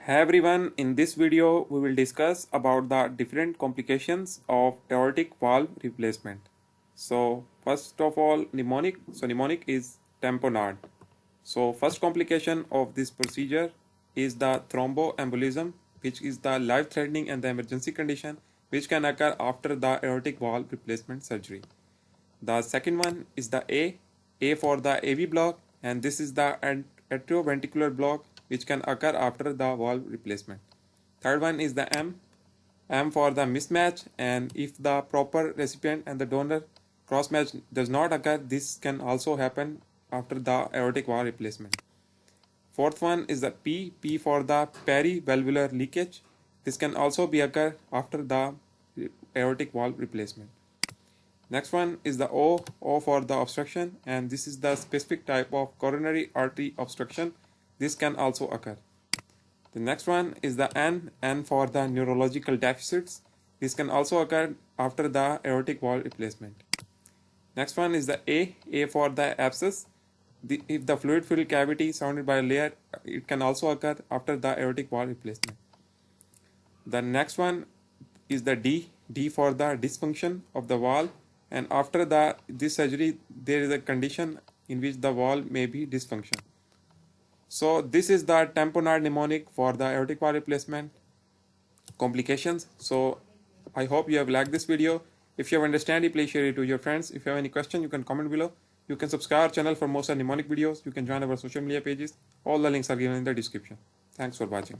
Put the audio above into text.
Hey everyone, in this video we will discuss about the different complications of aortic valve replacement. So first of all, mnemonic. So mnemonic is tamponade. So first complication of this procedure is the thromboembolism, which is the life-threatening and the emergency condition which can occur after the aortic valve replacement surgery. The second one is the A for the AV block, and this is the atrioventricular block which can occur after the valve replacement. Third one is the M for the mismatch, and if the proper recipient and the donor cross match does not occur, this can also happen after the aortic valve replacement. Fourth one is the P for the perivalvular leakage. This can also be occur after the aortic valve replacement. Next one is the O for the obstruction, and this is the specific type of coronary artery obstruction. This can also occur. The next one is the N for the neurological deficits. This can also occur after the aortic valve replacement. Next one is the A for the abscess. If the fluid-filled cavity surrounded by a layer, it can also occur after the aortic valve replacement. The next one is the D for the dysfunction of the valve, and after this surgery there is a condition in which the valve may be dysfunction. So this is the tamponade mnemonic for the aortic valve replacement complications. So I hope you have liked this video. If you have understand it, please share it to your friends. If you have any question, you can comment below. You can subscribe our channel for more mnemonic videos. You can join our social media pages. All the links are given in the description. Thanks for watching.